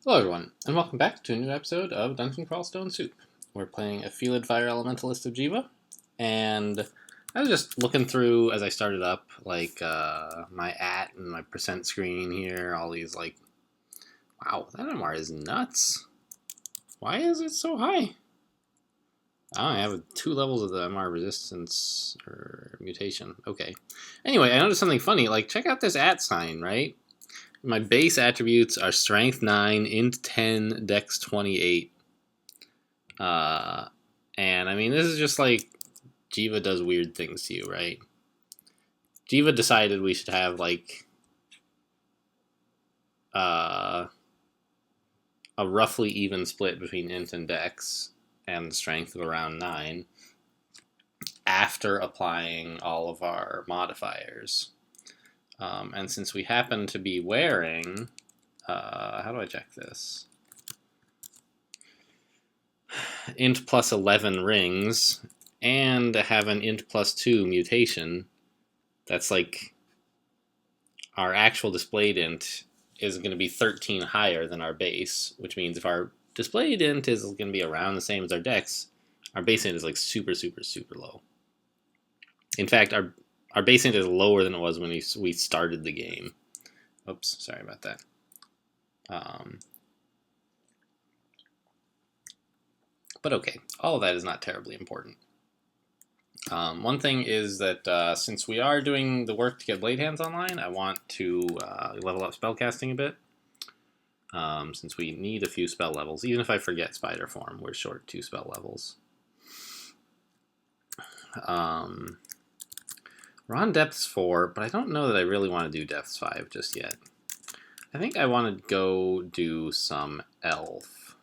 Hello everyone, and welcome back to a new episode of Dungeon Crawl Stone Soup. We're playing a Felid Fire Elementalist of Jiva, and I was just looking through as I started up, my at and my percent screen here, all these wow, that MR is nuts. Why is it so high? Oh, I have 2 levels of the MR resistance or mutation. Okay. Anyway, I noticed something funny. Check out this at sign, right? My base attributes are Strength 9, Int 10, Dex 28. And I mean, this is just Jiva does weird things to you, right? Jiva decided we should have a roughly even split between Int and Dex and strength of around 9 after applying all of our modifiers. And since we happen to be wearing, how do I check this? Int plus 11 rings and have an Int plus 2 mutation, that's our actual displayed int is going to be 13 higher than our base, which means if our displayed int is going to be around the same as our dex, our base int is super, super, super low. In fact, our base int is lower than it was when we started the game. Oops, sorry about that. But okay, all of that is not terribly important. One thing is that since we are doing the work to get Blade Hands online, I want to level up spellcasting a bit. Since we need a few spell levels. Even if I forget Spider Form, we're short 2 spell levels. We're on Depths 4, but I don't know that I really want to do Depths 5 just yet. I think I want to go do some Elf,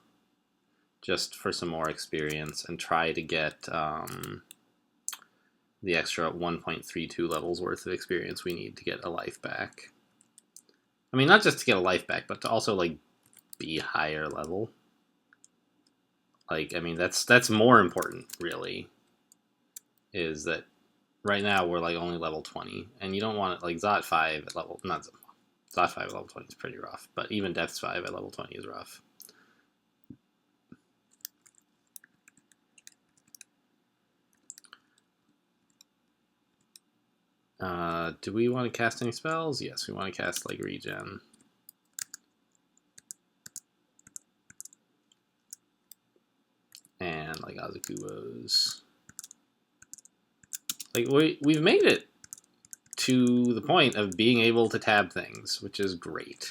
just for some more experience, and try to get the extra 1.32 levels worth of experience we need to get a life back. I mean, not just to get a life back, but to also, be higher level. I mean, that's more important, really, is that right now we're, only level 20, and you don't want it, Zot 5 at level, not Zot 5 at level 20 is pretty rough, but even Depths 5 at level 20 is rough. Do we want to cast any spells? Yes, we want to cast, Regen. And, Azakubos. We've made it to the point of being able to tab things, which is great.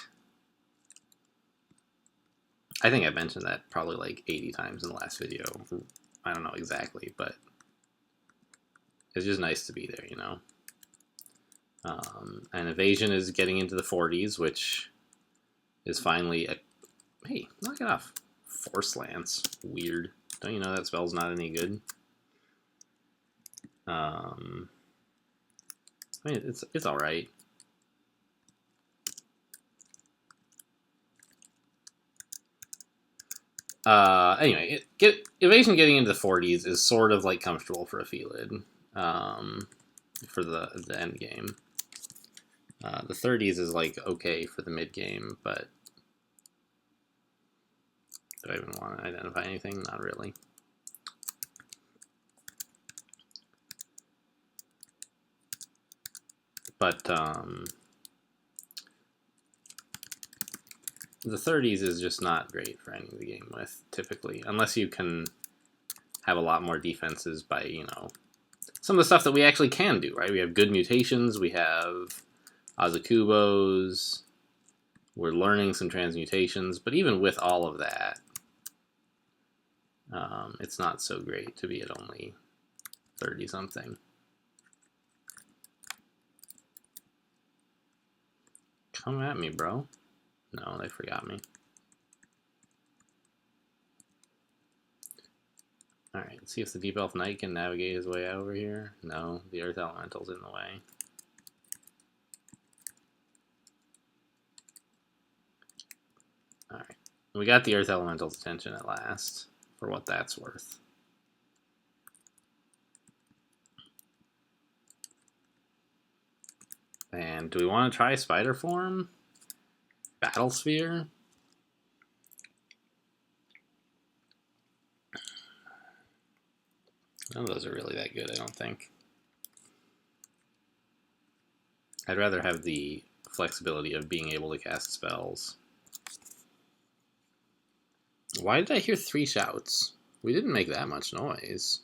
I think I mentioned that probably 80 times in the last video. I don't know exactly, but it's just nice to be there, you know? And evasion is getting into the 40s, which is finally a... Hey, knock it off. Force Lance. Weird. Don't you know that spell's not any good? I mean, it's alright. Anyway, evasion getting into the 40s is sort of comfortable for a Felid, for the end game. The 30s is okay for the mid game, but do I even want to identify anything? Not really. But the 30s is just not great for ending the game with, typically, unless you can have a lot more defenses by, some of the stuff that we actually can do, right? We have good mutations, we have Azakubos, we're learning some transmutations, but even with all of that, it's not so great to be at only 30-something. Come at me, bro. No, they forgot me. Alright, let's see if the Deep Elf Knight can navigate his way over here. No, the Earth Elemental's in the way. Alright, we got the Earth Elemental's attention at last, for what that's worth. And do we want to try Spider Form? Battle Sphere? None of those are really that good, I don't think. I'd rather have the flexibility of being able to cast spells. Why did I hear 3 shouts? We didn't make that much noise.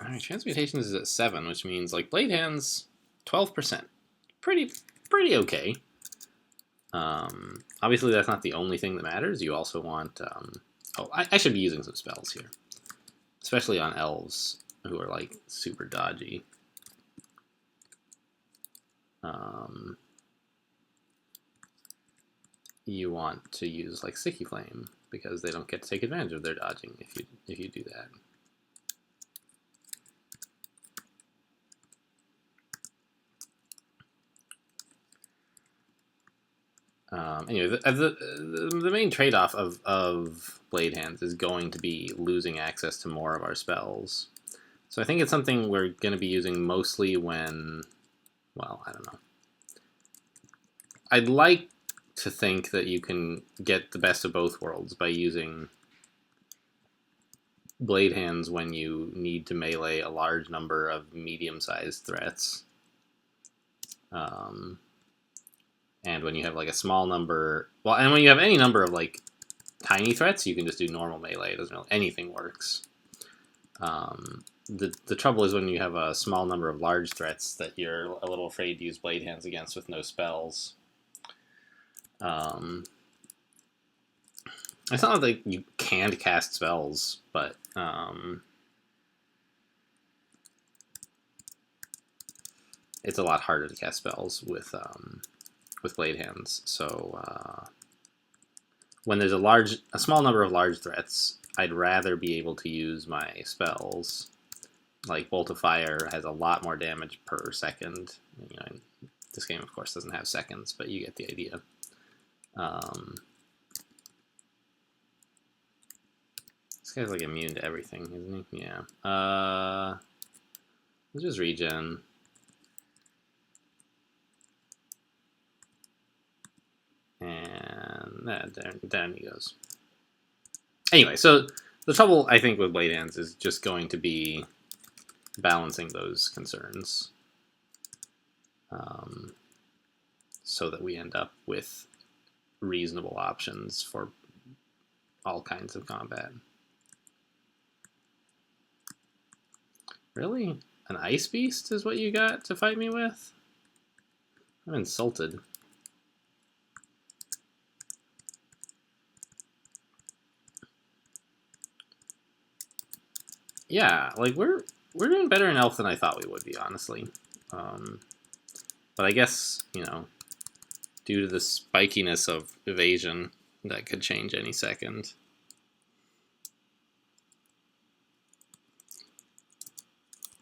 Alright, Transmutations is at 7, which means, like, Blade Hands, 12%. Pretty okay. Obviously, that's not the only thing that matters. You also want... I should be using some spells here. Especially on elves, who are, like, super dodgy. You want to use, like, Sticky Flame, because they don't get to take advantage of their dodging if you do that. Anyway, the main trade-off of Blade Hands is going to be losing access to more of our spells. So I think it's something we're going to be using mostly when, well, I don't know. I'd like to think that you can get the best of both worlds by using Blade Hands when you need to melee a large number of medium-sized threats. And when you have, like, a small number... Well, and when you have any number of, like, tiny threats, you can just do normal melee. It doesn't really... Anything works. The trouble is when you have a small number of large threats that you're a little afraid to use Blade Hands against with no spells. It's not like you can't cast spells, but... it's a lot harder to cast spells with Blade Hands. So when there's a small number of large threats, I'd rather be able to use my spells. Like Bolt of Fire has a lot more damage per second. You know, this game, of course, doesn't have seconds, but you get the idea. This guy's like immune to everything, isn't he? Yeah. Let's just regen. And down he goes. Anyway, so the trouble, I think, with Blade Hands is just going to be balancing those concerns. So that we end up with reasonable options for all kinds of combat. Really? An Ice Beast is what you got to fight me with? I'm insulted. Yeah, like, we're doing better in Elf than I thought we would be, honestly. But I guess, you know, due to the spikiness of evasion, that could change any second.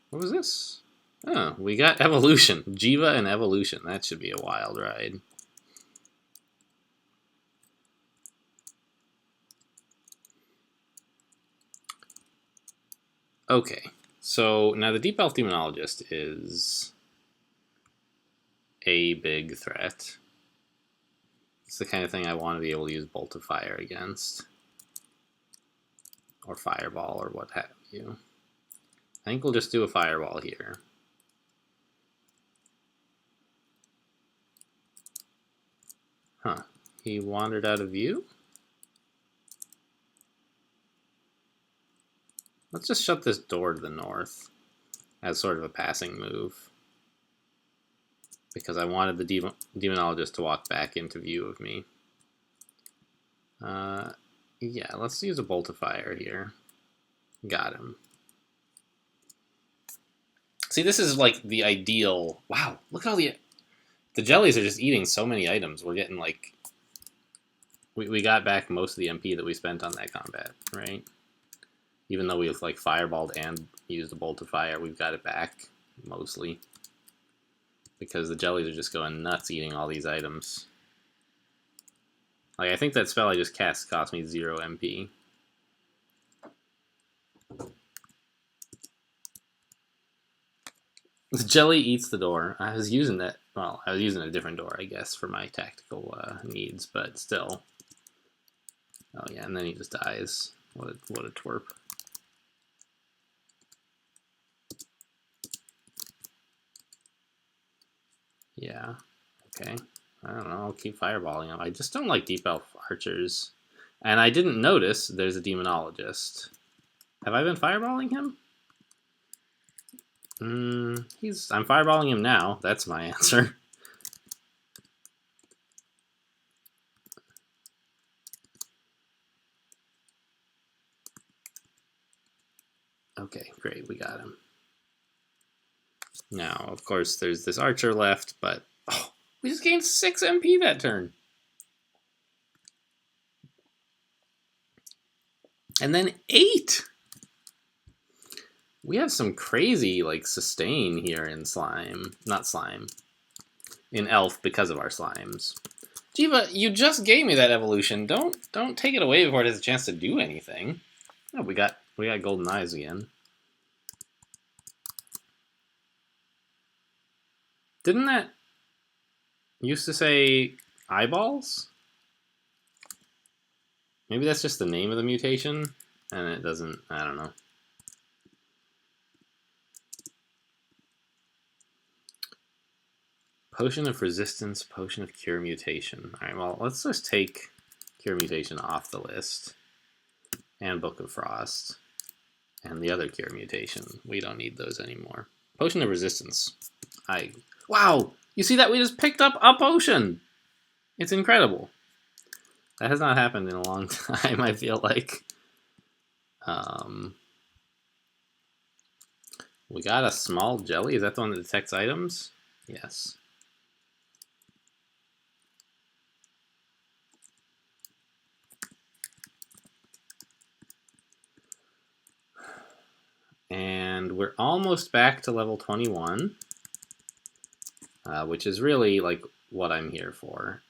What was this? Oh, we got Evolution. Jiva and Evolution. That should be a wild ride. Okay, so now the Deep Elf Demonologist is a big threat. It's the kind of thing I want to be able to use Bolt of Fire against. Or Fireball, or what have you. I think we'll just do a Fireball here. Huh. He wandered out of view? Let's just shut this door to the north as sort of a passing move. Because I wanted the Demonologist to walk back into view of me. Yeah, let's use a Bolt of Fire here. Got him. See, this is like the ideal... Wow, look at all the jellies are just eating so many items. We're getting like... We got back most of the MP that we spent on that combat, right? Even though we've like fireballed and used a Bolt of Fire, we've got it back, mostly. Because the jellies are just going nuts eating all these items. Like, I think that spell I just cast cost me 0 MP. The jelly eats the door. I was using that... Well, I was using a different door, I guess, for my tactical needs, but still. Oh yeah, and then he just dies. What a twerp. Yeah. Okay. I don't know. I'll keep fireballing him. I just don't like deep elf archers. And I didn't notice there's a demonologist. Have I been fireballing him? I'm fireballing him now. That's my answer. Okay, great. We got him. Now, of course, there's this archer left, but we just gained 6 MP that turn. And then 8! We have some crazy, like, sustain here in slime. Not slime. In elf because of our slimes. Jiva, you just gave me that evolution. Don't take it away before it has a chance to do anything. Oh, we got golden eyes again. Didn't that used to say eyeballs? Maybe that's just the name of the mutation, and it doesn't, I don't know. Potion of Resistance, Potion of Cure Mutation. Alright, well, let's just take Cure Mutation off the list. And Book of Frost. And the other Cure Mutation. We don't need those anymore. Potion of Resistance. Wow! You see that? We just picked up a potion! It's incredible. That has not happened in a long time, I feel like. We got a small jelly. Is that the one that detects items? Yes. And we're almost back to level 21, which is really like what I'm here for,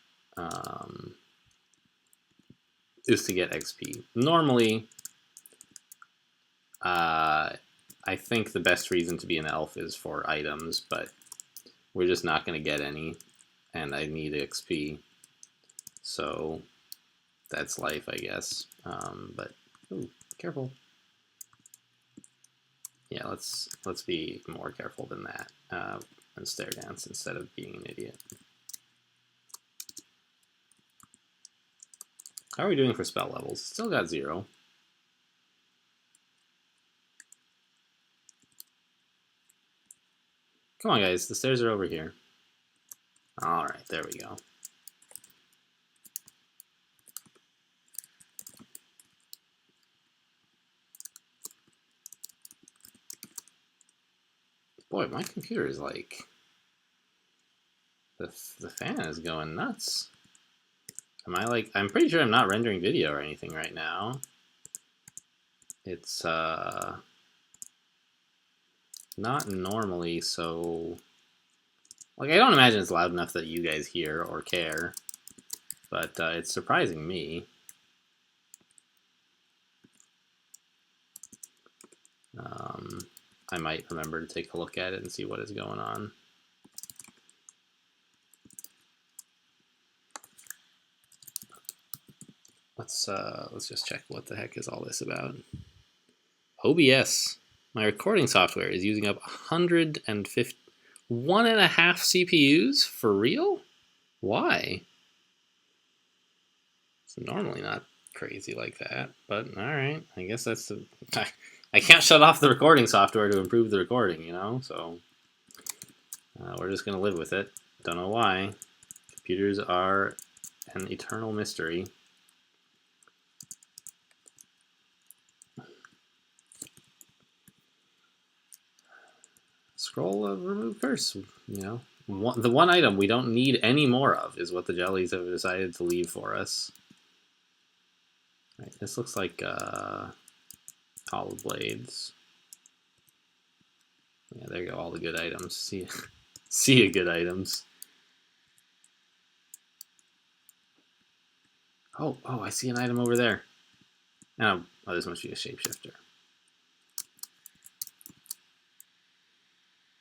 is to get XP. Normally, I think the best reason to be an elf is for items, but we're just not going to get any, and I need XP. So that's life, I guess. But ooh, careful. Yeah, let's be more careful than that, and stare dance instead of being an idiot. How are we doing for spell levels? Still got 0. Come on, guys. The stairs are over here. All right, there we go. Boy, my computer is like... The fan is going nuts. Am I like... I'm pretty sure I'm not rendering video or anything right now. It's, not normally so... Like, I don't imagine it's loud enough that you guys hear or care. But, it's surprising me. I might remember to take a look at it and see what is going on. Let's just check what the heck is all this about. OBS. My recording software is using up 150, 1.5 CPUs for real? Why? It's normally not crazy like that, but all right. I guess that's the. I can't shut off the recording software to improve the recording, you know. So we're just gonna live with it. Don't know why. Computers are an eternal mystery. Scroll of remove curse. You know, the one item we don't need any more of is what the jellies have decided to leave for us. Right, this looks like hollow blades. Yeah, there you go, all the good items. See you good items. Oh, I see an item over there. Oh, this must be a shapeshifter.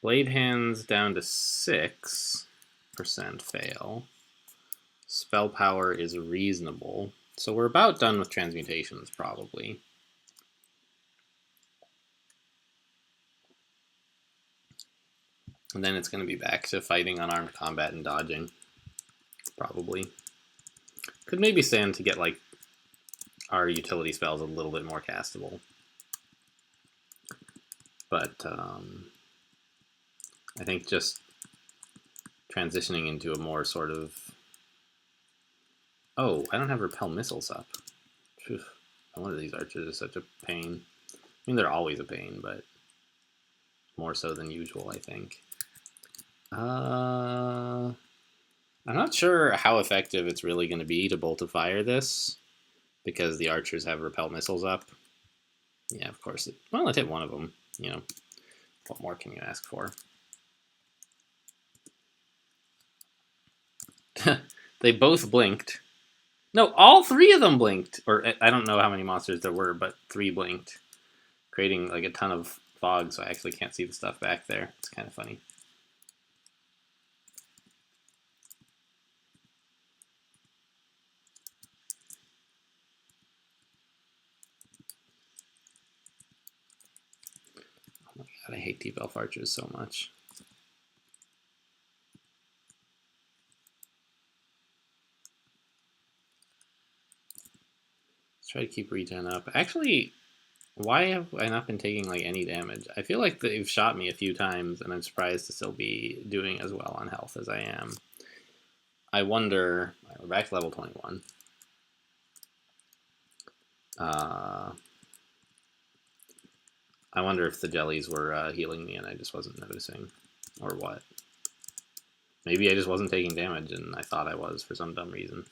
Blade hands down to 6% fail. Spell power is reasonable. So we're about done with transmutations, probably. And then it's going to be back to fighting unarmed combat and dodging, probably. Could maybe stand to get, like, our utility spells a little bit more castable. But I think just transitioning into a more sort of... Oh, I don't have repel missiles up. Phew. No wonder these archers are such a pain. I mean, they're always a pain, but more so than usual, I think. I'm not sure how effective it's really going to be to bolt to fire this, because the archers have repel missiles up. Yeah, of course. Well, it hit one of them. You know, what more can you ask for? They both blinked. No, all three of them blinked. Or I don't know how many monsters there were, but 3 blinked, creating like a ton of fog, so I actually can't see the stuff back there. It's kind of funny. Oh my god, I hate deep elf archers so much. Let's try to keep regen up. Actually, why have I not been taking like any damage? I feel like they've shot me a few times, and I'm surprised to still be doing as well on health as I am. I wonder... We're back to level 21. I wonder if the jellies were healing me and I just wasn't noticing, or what. Maybe I just wasn't taking damage and I thought I was for some dumb reason.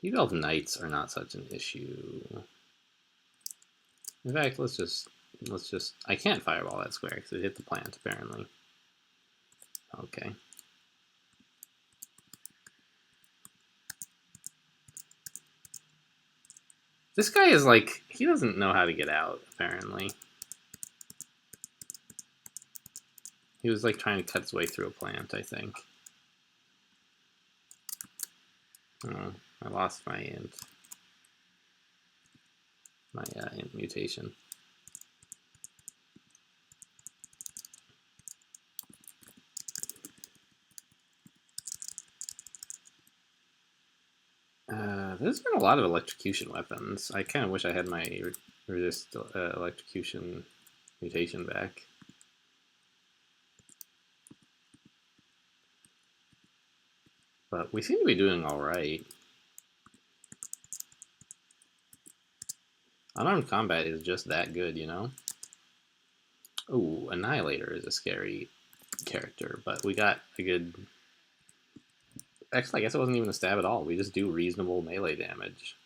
Deep Elf Knights are not such an issue. In fact, let's just... I can't fireball that square because it hit the plant, apparently. Okay. This guy is like... He doesn't know how to get out, apparently. He was like trying to cut his way through a plant, I think. Oh, I lost my int. My int mutation. There's been a lot of electrocution weapons. I kind of wish I had my resist electrocution mutation back. But we seem to be doing alright. Unarmed combat is just that good, you know? Ooh, Annihilator is a scary character, but we got a good... Actually, I guess it wasn't even a stab at all. We just do reasonable melee damage.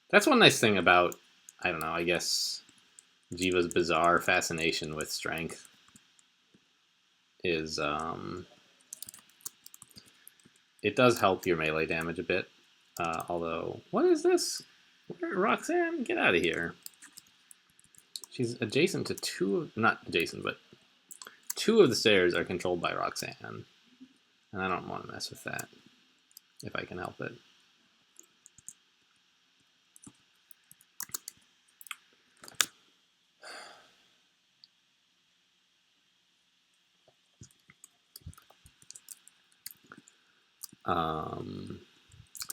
That's one nice thing about, I don't know, I guess, Jiva's bizarre fascination with strength is, it does help your melee damage a bit. Although, what is this? Roxanne, get out of here. She's adjacent to not adjacent, but 2 of the stairs are controlled by Roxanne. And I don't want to mess with that, if I can help it.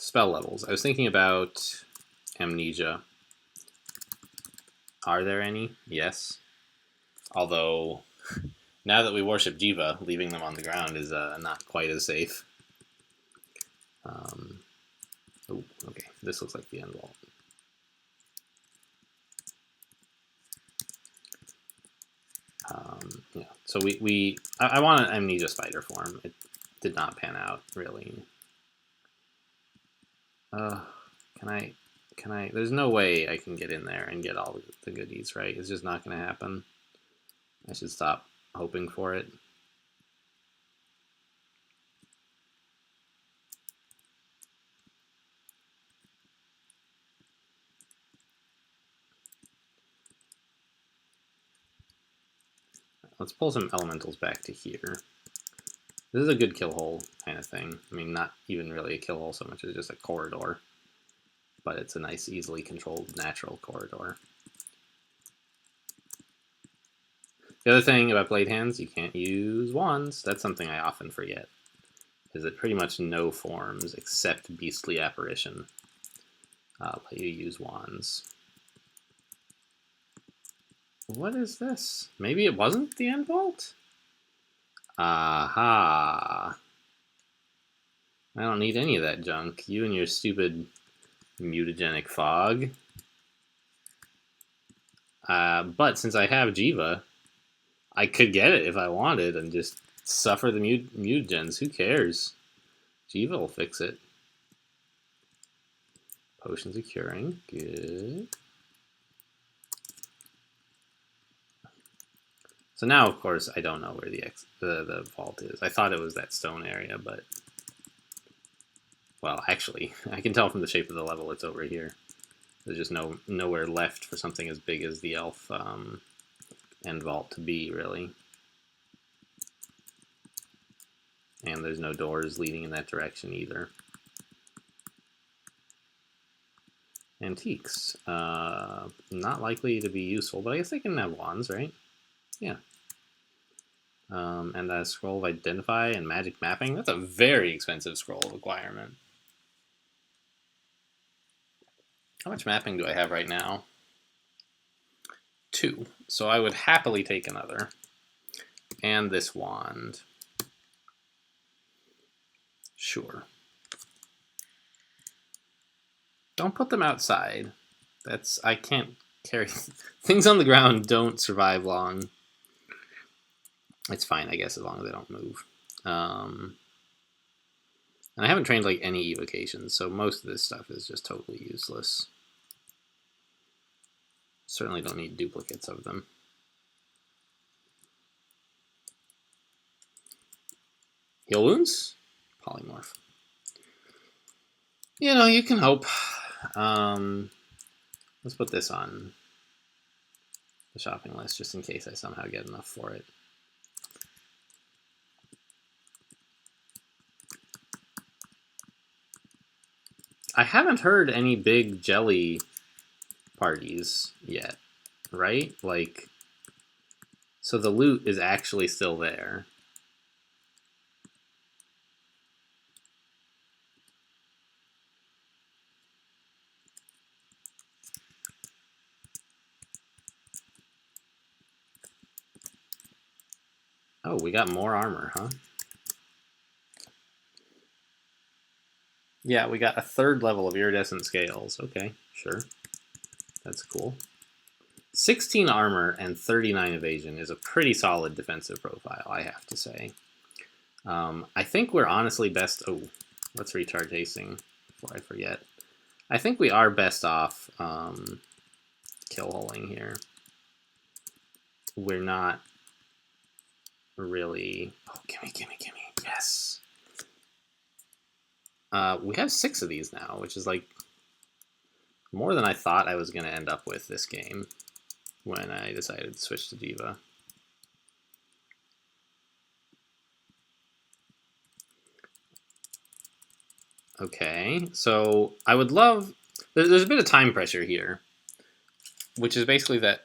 Spell levels. I was thinking about Amnesia. Are there any? Yes. Although, now that we worship Jiva, leaving them on the ground is not quite as safe. Oh, okay. This looks like the end wall. Yeah. So I want an Amnesia spider form. It did not pan out really. Can I? There's no way I can get in there and get all the goodies, right? It's just not going to happen. I should stop hoping for it. let's pull some elementals back to here. This is a good kill hole kind of thing. I mean, not even really a kill hole so much as just a corridor. But it's a nice, easily controlled, natural corridor. The other thing about blade hands, you can't use wands. That's something I often forget. Is that pretty much no forms except Beastly Apparition let you use wands. What is this? Maybe it wasn't the end vault? Aha. I don't need any of that junk. You and your stupid mutagenic fog. But since I have Jiva, I could get it if I wanted and just suffer the mutagens. Who cares? Jiva will fix it. Potions of curing. Good. So now, of course, I don't know where the vault is. I thought it was that stone area, but... Well, actually, I can tell from the shape of the level it's over here. There's just nowhere left for something as big as the elf end vault to be, really. And there's no doors leading in that direction either. Antiques. Not likely to be useful, but I guess they can have wands, right? Yeah. And a scroll of identify and magic mapping. That's a very expensive scroll of acquirement. How much mapping do I have right now? 2. So I would happily take another. And this wand. Sure. Don't put them outside. I can't carry... Things on the ground don't survive long. It's fine, I guess, as long as they don't move. And I haven't trained like any evocations, so most of this stuff is just totally useless. Certainly don't need duplicates of them. Heal wounds? Polymorph. You know, you can hope. Let's put this on the shopping list just in case I somehow get enough for it. I haven't heard any big jelly parties yet, right? Like, so the loot is actually still there. Oh, we got more armor, huh? Yeah, we got a 3rd level of iridescent scales. Okay, sure. That's cool. 16 armor and 39 evasion is a pretty solid defensive profile, I have to say. I think we're honestly best... Oh, let's recharge hasting before I forget. I think we are best off kill-holing here. We're not really... Oh, gimme. Yes! We have 6 of these now, which is like more than I thought I was going to end up with this game when I decided to switch to Jiva. Okay, so I would love... There's a bit of time pressure here, which is basically that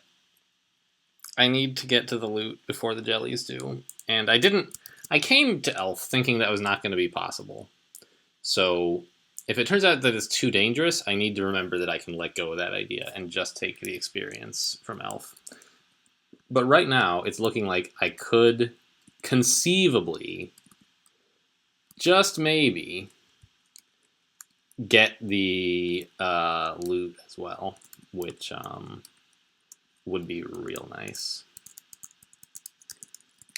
I need to get to the loot before the jellies do. And I came to Elf thinking that was not going to be possible. So if it turns out that it's too dangerous, I need to remember that I can let go of that idea and just take the experience from Elf. But right now, it's looking like I could conceivably, just maybe, get the loot as well, which would be real nice.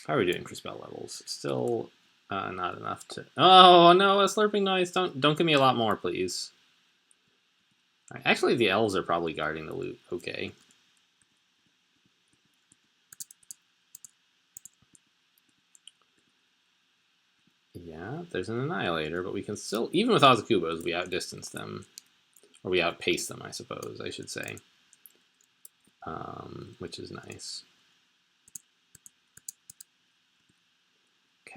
How are we doing for spell levels? Still not enough to... Oh no, a slurping noise! Don't give me a lot more, please. Right, actually, the elves are probably guarding the loot. Okay. Yeah, there's an annihilator, but we can still, even with Ozakubos, we outdistance them. Or we outpace them, I suppose, I should say. Which is nice.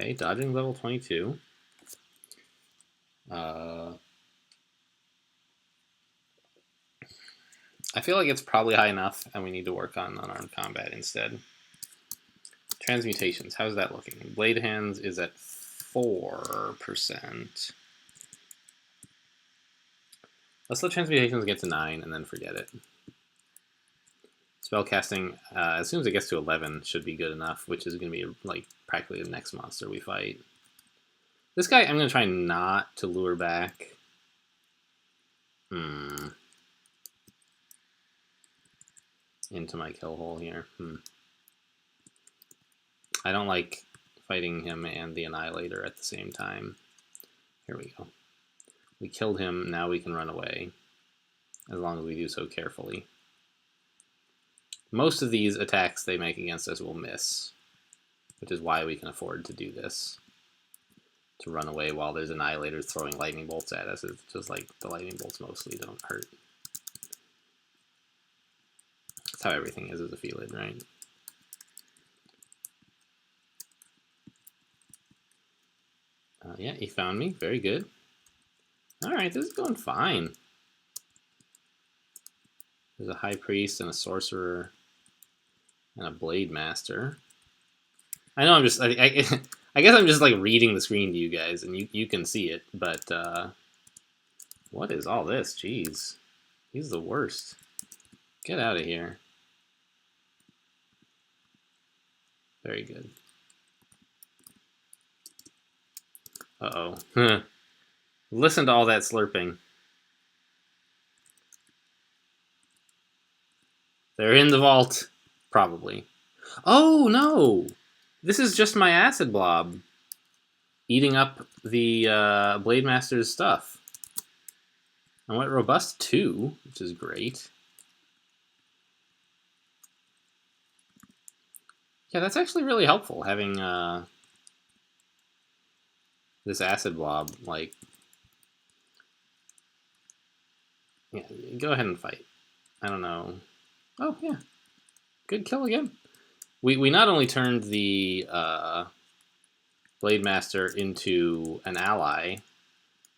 Okay, dodging level 22. I feel like it's probably high enough, and we need to work on unarmed combat instead. Transmutations, how's that looking? Blade hands is at 4%. Let's let transmutations get to 9 and then forget it. Spellcasting, as soon as it gets to 11, should be good enough, which is going to be like practically the next monster we fight. This guy, I'm going to try not to lure back. Into my kill hole here. I don't like fighting him and the Annihilator at the same time. Here we go. We killed him, now we can run away. As long as we do so carefully. Most of these attacks they make against us will miss, which is why we can afford to do this. To run away while there's Annihilators throwing lightning bolts at us. It's just like the lightning bolts mostly don't hurt. That's how everything is as a Felid, right? Yeah, he found me. Very good. Alright, this is going fine. There's a High Priest and a Sorcerer and a Blade Master. I know I'm just... I guess I'm just like reading the screen to you guys, and you can see it, but... what is all this? Jeez. He's the worst. Get out of here. Very good. Uh-oh. Listen to all that slurping. They're in the vault. Probably. Oh, no! This is just my acid blob. Eating up the Blade Master's stuff. I went robust 2, which is great. Yeah, that's actually really helpful, having this acid blob, like... Yeah, go ahead and fight. I don't know. Oh, yeah. Good kill again. We not only turned the Blade Master into an ally,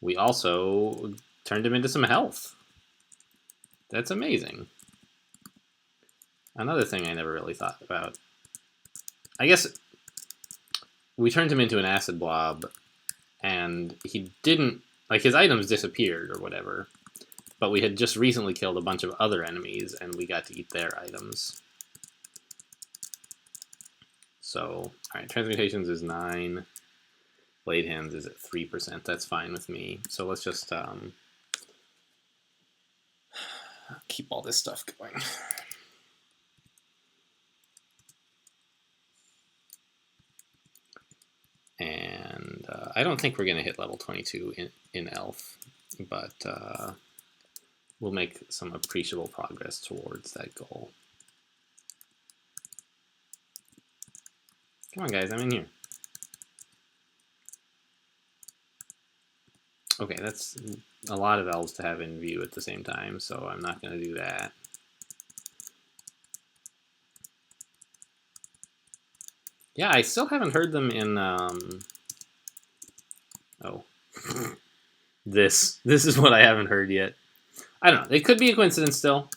we also turned him into some health. That's amazing. Another thing I never really thought about. I guess we turned him into an acid blob, and he didn't... Like, his items disappeared or whatever, but we had just recently killed a bunch of other enemies, and we got to eat their items. So, alright, Transmutations is 9. Blade Hands is at 3%. That's fine with me. So let's just keep all this stuff going. And I don't think we're going to hit level 22 in Elf, but we'll make some appreciable progress towards that goal. Come on, guys, I'm in here. Okay, that's a lot of elves to have in view at the same time, so I'm not going to do that. Yeah, I still haven't heard them in, oh. This is what I haven't heard yet. I don't know, it could be a coincidence still.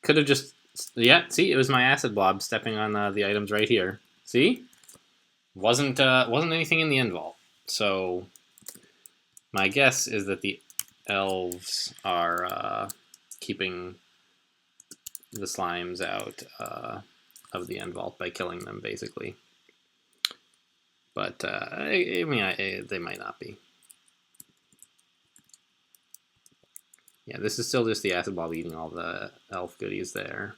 Could have just, yeah, see, it was my acid blob stepping on the items right here. See? Wasn't anything in the end vault. So, my guess is that the elves are keeping the slimes out of the end vault by killing them, basically. But, I mean, they might not be. Yeah, this is still just the acid blob eating all the elf goodies there.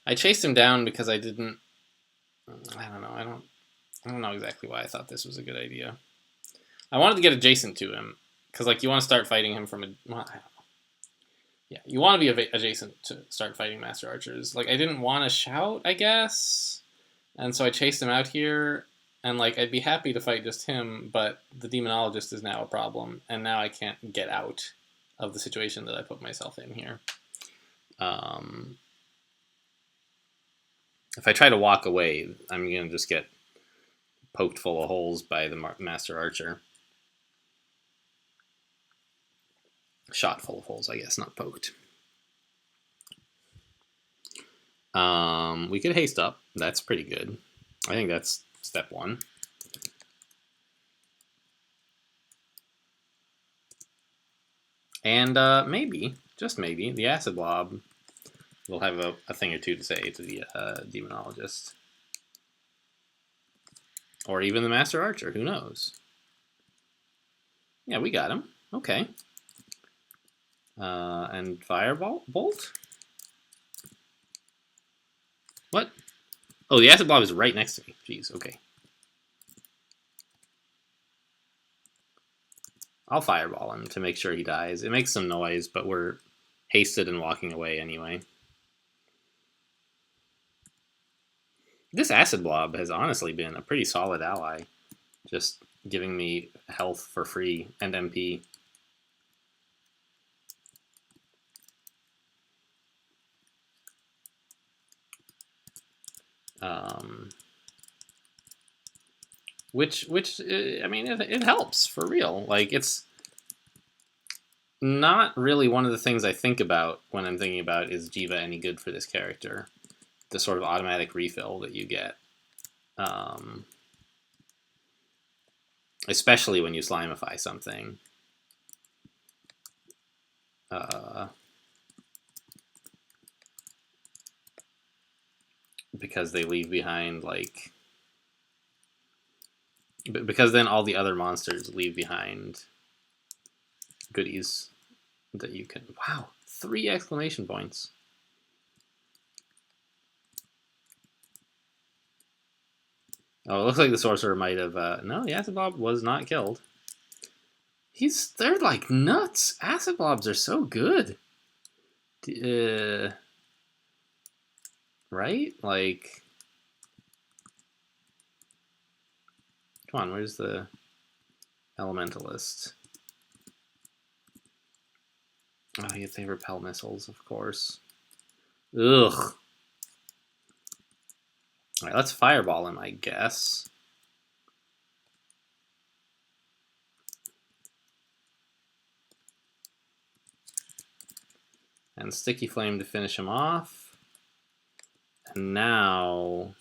I chased him down because I didn't... I don't know. I don't know exactly why I thought this was a good idea. I wanted to get adjacent to him because, like, you want to start fighting him from a... Well, I don't know. Yeah, you want to be adjacent to start fighting Master Archers. Like, I didn't want to shout, I guess. And so I chased him out here, And, like, I'd be happy to fight just him, but the Demonologist is now a problem, and now I can't get out of the situation that I put myself in here. If I try to walk away, I'm going to just get poked full of holes by the Master Archer. Shot full of holes, I guess, not poked. We could haste up. That's pretty good. I think that's step one. And maybe, just maybe, the Acid Blob will have a thing or two to say to the Demonologist. Or even the Master Archer, who knows? Yeah, we got him. Okay. And Firebolt? Bolt? What? Oh, the Acid Blob is right next to me. Jeez, okay. I'll Fireball him to make sure he dies. It makes some noise, but we're hasted and walking away anyway. This Acid Blob has honestly been a pretty solid ally. Just giving me health for free and MP. Which I mean, it helps for real. Like, it's not really one of the things I think about when I'm thinking about, is Jiva any good for this character? The sort of automatic refill that you get. Especially when you Slimify something. Because they leave behind, like... Because then all the other monsters leave behind goodies that you can... Wow, 3 exclamation points. Oh, it looks like the Sorcerer might have... no, the Acid Blob was not killed. They're like nuts. Acid Blobs are so good. Right? Like... Come on, where's the Elementalist? Oh, you they repel missiles, of course. Ugh. Alright, let's Fireball him, I guess. And Sticky Flame to finish him off. And now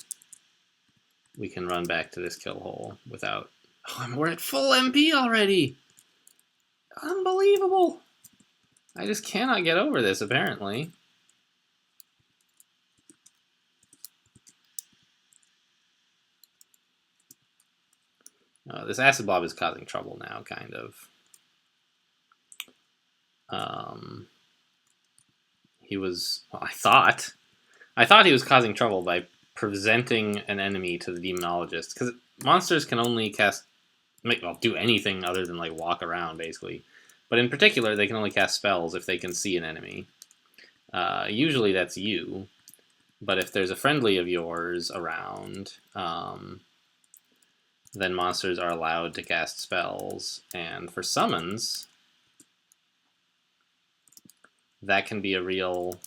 we can run back to this kill hole without... Oh, we're at full MP already! Unbelievable! I just cannot get over this, apparently. This Acid Blob is causing trouble now, kind of. He was... Well, I thought he was causing trouble by presenting an enemy to the Demonologist. Because monsters can only do anything other than, like, walk around, basically. But in particular, they can only cast spells if they can see an enemy. Usually that's you. But if there's a friendly of yours around, then monsters are allowed to cast spells. And for summons, that can be a real...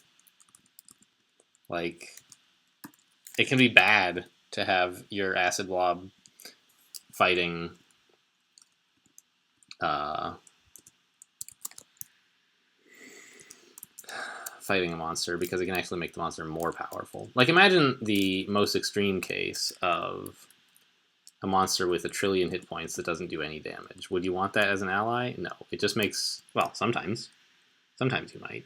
Like, it can be bad to have your Acid Blob fighting fighting a monster, because it can actually make the monster more powerful. Like, imagine the most extreme case of a monster with 1 trillion hit points that doesn't do any damage. Would you want that as an ally? No. It just makes... Well, sometimes. Sometimes you might.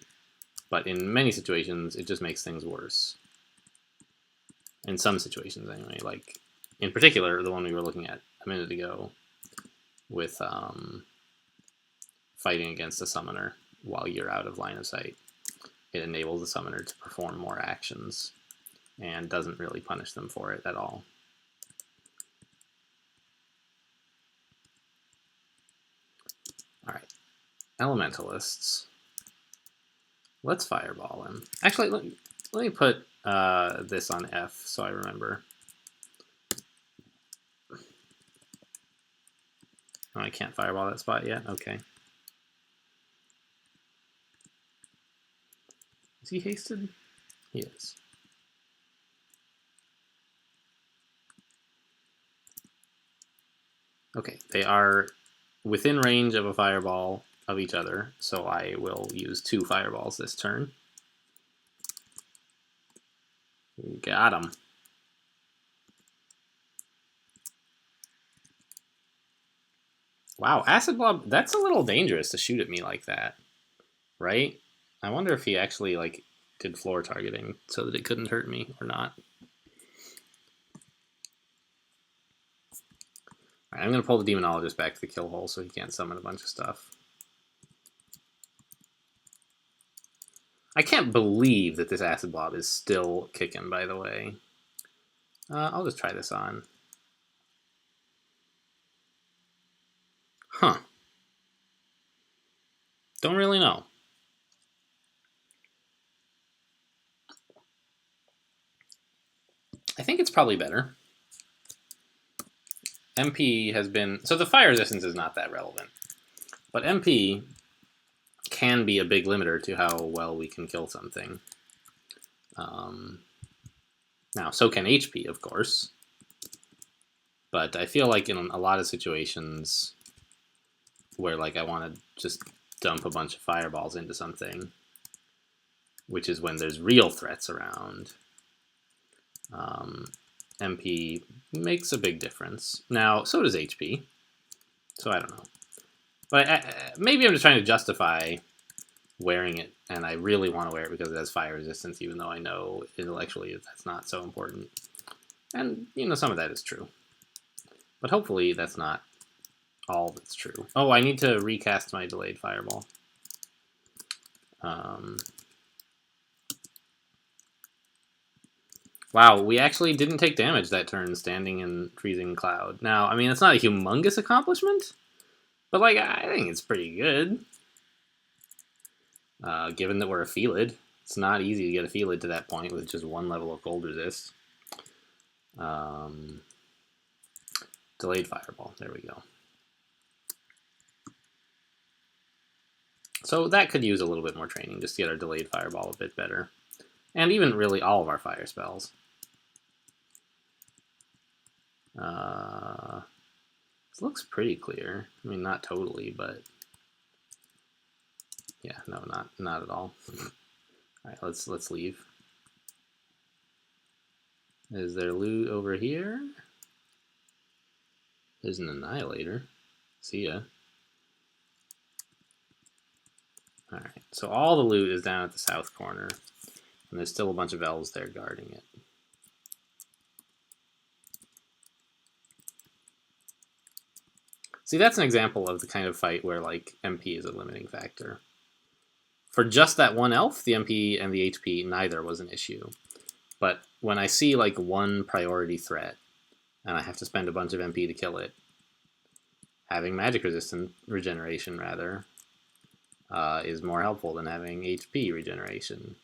But in many situations, it just makes things worse. In some situations, anyway. Like, in particular, the one we were looking at a minute ago with fighting against a summoner while you're out of line of sight. It enables the summoner to perform more actions and doesn't really punish them for it at all. Alright. Elementalists. Let's Fireball him. Actually, let me put this on F so I remember. I can't fireball that spot yet. Okay. Is he hasted? He is. Okay, they are within range of a fireball of each other, so I will use 2 fireballs this turn. Got him. Wow, Acid Blob, that's a little dangerous to shoot at me like that, right? I wonder if he actually, like, did floor targeting so that it couldn't hurt me or not. All right, I'm going to pull the Demonologist back to the kill hole so he can't summon a bunch of stuff. I can't believe that this Acid Blob is still kicking, by the way. I'll just try this on. Huh. Don't really know. I think it's probably better. MP has been... So the fire resistance is not that relevant. But MP can be a big limiter to how well we can kill something. Now, so can HP, of course. But I feel like in a lot of situations where like I want to just dump a bunch of fireballs into something, which is when there's real threats around, MP makes a big difference. Now, so does HP. So I don't know. But maybe I'm just trying to justify wearing it, and I really want to wear it because it has fire resistance, even though I know intellectually that's not so important. And, you know, some of that is true. But hopefully that's not all that's true. Oh, I need to recast my delayed fireball. Wow, we actually didn't take damage that turn standing in Freezing Cloud. Now, I mean, it's not a humongous accomplishment, but, like, I think it's pretty good. Given that we're a Felid. It's not easy to get a Felid to that point with just 1 level of cold resist. Delayed fireball. There we go. So that could use a little bit more training just to get our delayed fireball a bit better. And even really all of our fire spells. This looks pretty clear. I mean, not totally, but... Yeah, no, not at all. Alright, let's leave. Is there loot over here? There's an Annihilator. See ya. Alright, so all the loot is down at the south corner. And there's still a bunch of elves there guarding it. See, that's an example of the kind of fight where, like, MP is a limiting factor. For just that one elf, the MP and the HP, neither was an issue. But when I see, like, one priority threat, and I have to spend a bunch of MP to kill it, having magic resistant regeneration, rather, is more helpful than having HP regeneration.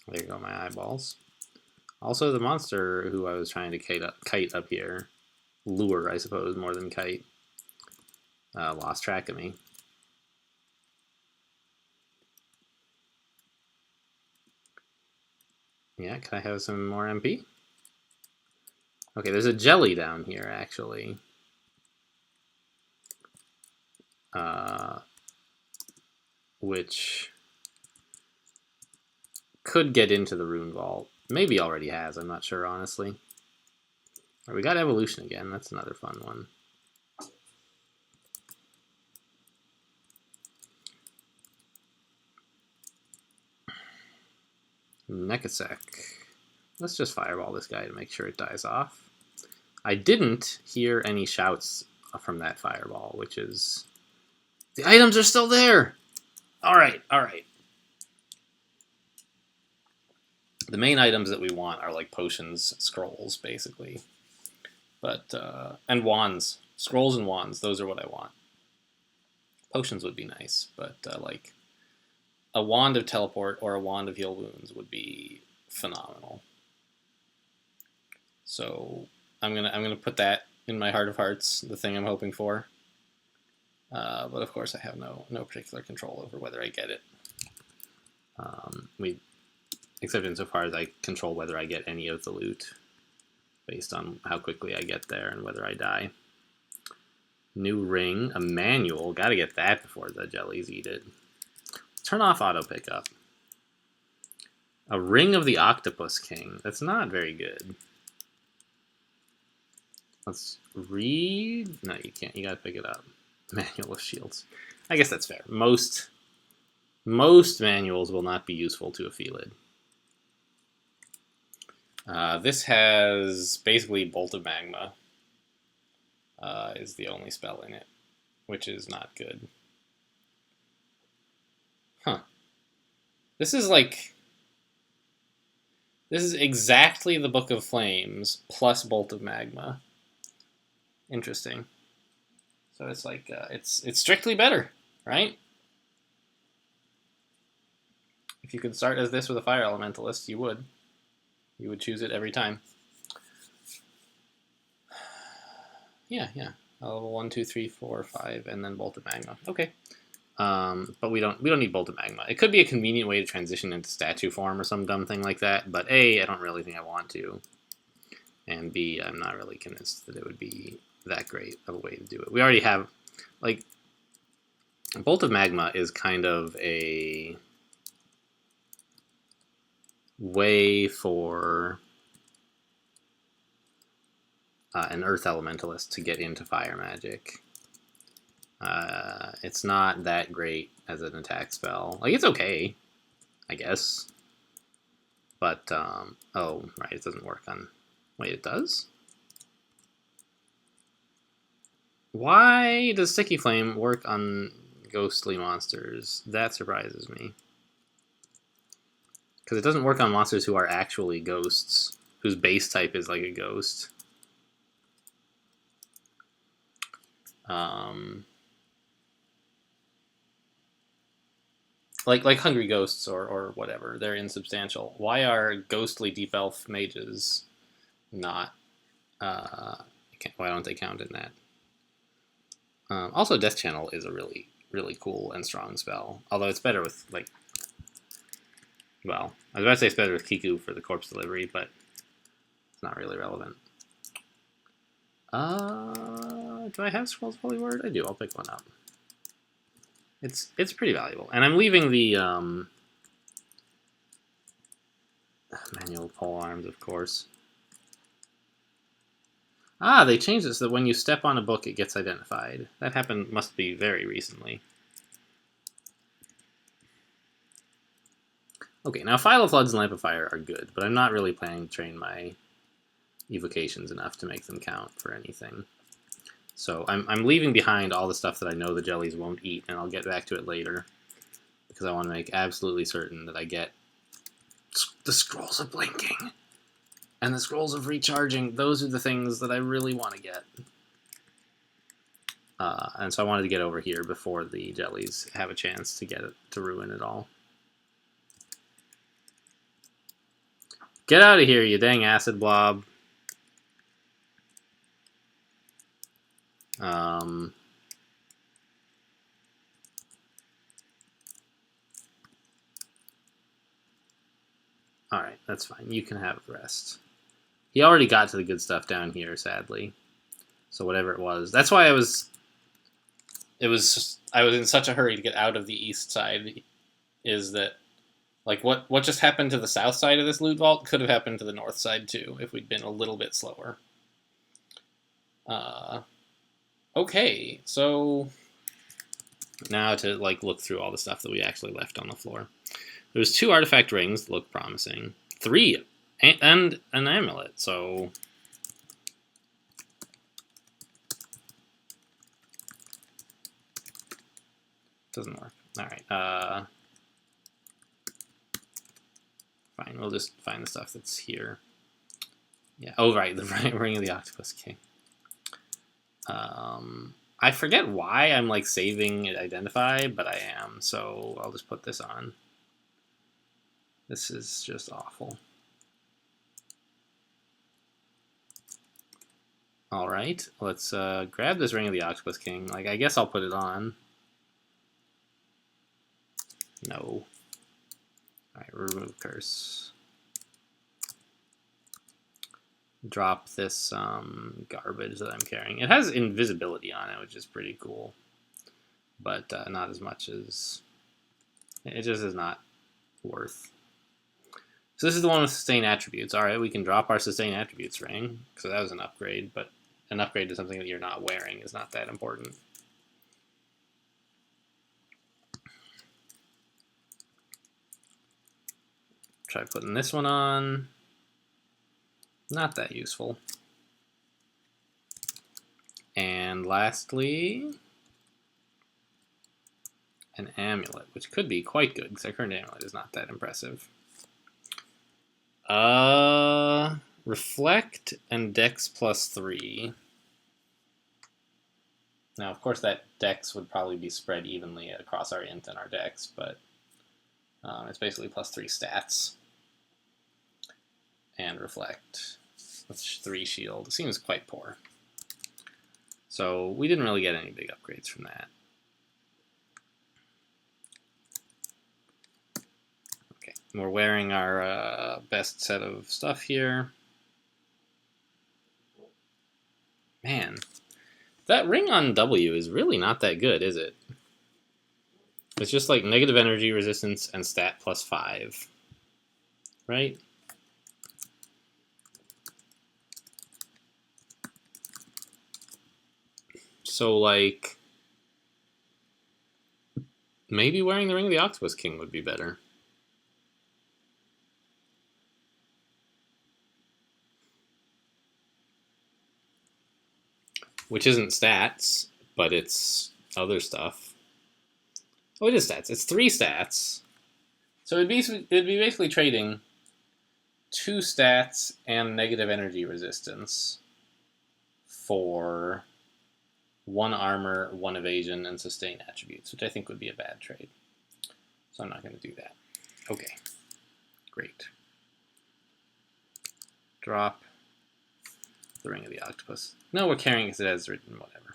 There you go, my eyeballs. Also, the monster who I was trying to kite up here, lure, I suppose, more than kite, lost track of me. Yeah, can I have some more MP? Okay, there's a jelly down here, actually. Which could get into the rune vault. Maybe already has, I'm not sure, honestly. Right, we got evolution again, that's another fun one. Nekasek. Let's just fireball this guy to make sure it dies off. I didn't hear any shouts from that fireball, which is... The items are still there! Alright, alright. The main items that we want are like potions, scrolls, basically. But, and wands. Scrolls and wands, those are what I want. Potions would be nice, but, like, a wand of teleport or a wand of heal wounds would be phenomenal. So I'm gonna put that in my heart of hearts, the thing I'm hoping for. But of course, I have no particular control over whether I get it. Except insofar as I control whether I get any of the loot, based on how quickly I get there and whether I die. New ring, a manual. Gotta get that before the jellies eat it. Turn off auto pickup. A ring of the Octopus King. That's not very good. Let's read. No, you can't. You gotta pick it up. Manual of shields. I guess that's fair. Most manuals will not be useful to a Felid. This has basically Bolt of Magma. Is the only spell in it, which is not good. Huh. This is exactly the Book of Flames plus Bolt of Magma. Interesting. So it's like it's strictly better, right? If you could start as this with a Fire Elementalist, you would. You would choose it every time. Yeah. Level 1, 2, 3, 4, 5, and then Bolt of Magma. Okay. But we don't need Bolt of Magma. It could be a convenient way to transition into statue form or some dumb thing like that, but A, I don't really think I want to. And B, I'm not really convinced that it would be that great of a way to do it. We already have, like, Bolt of Magma is kind of a way for an Earth Elementalist to get into fire magic. It's not that great as an attack spell. Like, it's okay, I guess. But, oh, right, it doesn't work on... Wait, it does? Why does Sticky Flame work on ghostly monsters? That surprises me. Because it doesn't work on monsters who are actually ghosts, whose base type is like a ghost. Like Hungry Ghosts or whatever, they're insubstantial. Why are ghostly deep elf mages not? Why don't they count in that? Also, Death Channel is a really cool and strong spell. Although it's better with like, well, I was about to say it's better with Kiku for the corpse delivery, but it's not really relevant. Do I have Scrolls of Holy Word? I do. I'll pick one up. It's pretty valuable, and I'm leaving the manual pole arms, of course. Ah, they changed it so that when you step on a book, it gets identified. That happened, must be very recently. Okay, now File of Floods and Lamp of Fire are good, but I'm not really planning to train my evocations enough to make them count for anything. So I'm leaving behind all the stuff that I know the jellies won't eat, and I'll get back to it later. Because I want to make absolutely certain that I get the Scrolls of Blinking and the Scrolls of Recharging. Those are the things that I really want to get. And so I wanted to get over here before the jellies have a chance to get it to ruin it all. Get out of here, you dang acid blob. Alright, that's fine. You can have the rest. He already got to the good stuff down here, sadly. So whatever it was. That's why I was in such a hurry to get out of the east side, is that, like, what just happened to the south side of this loot vault could have happened to the north side, too, if we'd been a little bit slower. Okay, so now to, like, look through all the stuff that we actually left on the floor. There's 2 artifact rings that look promising. 3, and an amulet, so... Doesn't work. Alright, fine, we'll just find the stuff that's here. Yeah, oh right, the Ring of the Octopus King. I forget why I'm like saving identify, but I am, so I'll just put this on. This is just awful. Alright, let's grab this Ring of the Octopus King. Like, I guess I'll put it on. No. Alright, remove curse. Drop this garbage that I'm carrying. It has invisibility on it, which is pretty cool. But not as much as... It just is not worth. So this is the one with sustain attributes. Alright, we can drop our sustain attributes ring, because that was an upgrade, but an upgrade to something that you're not wearing is not that important. Try putting this one on. Not that useful. And lastly, an amulet, which could be quite good, because our current amulet is not that impressive. Reflect and Dex +3. Now, of course, that Dex would probably be spread evenly across our int and our Dex, but it's basically +3 stats. And Reflect, which 3 shield. It seems quite poor. So we didn't really get any big upgrades from that. Okay, we're wearing our best set of stuff here. Man, that ring on W is really not that good, is it? It's just like negative energy resistance and stat +5, right? So, like, maybe wearing the Ring of the Octopus King would be better. Which isn't stats, but it's other stuff. Oh, it is stats. It's 3 stats. So it'd be basically trading 2 stats and negative energy resistance for 1 armor, 1 evasion, and sustain attributes, which I think would be a bad trade. So I'm not going to do that. Okay, great. Drop the Ring of the Octopus. No, we're carrying it as written, whatever.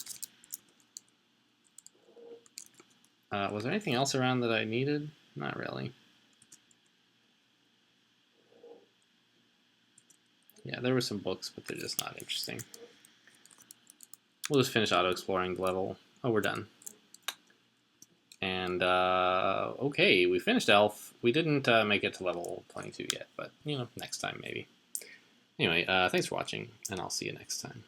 Was there anything else around that I needed? Not really. Yeah, there were some books, but they're just not interesting. We'll just finish auto-exploring the level. Oh, we're done. And, okay, we finished Elf. We didn't make it to level 22 yet, but, you know, next time maybe. Anyway, thanks for watching, and I'll see you next time.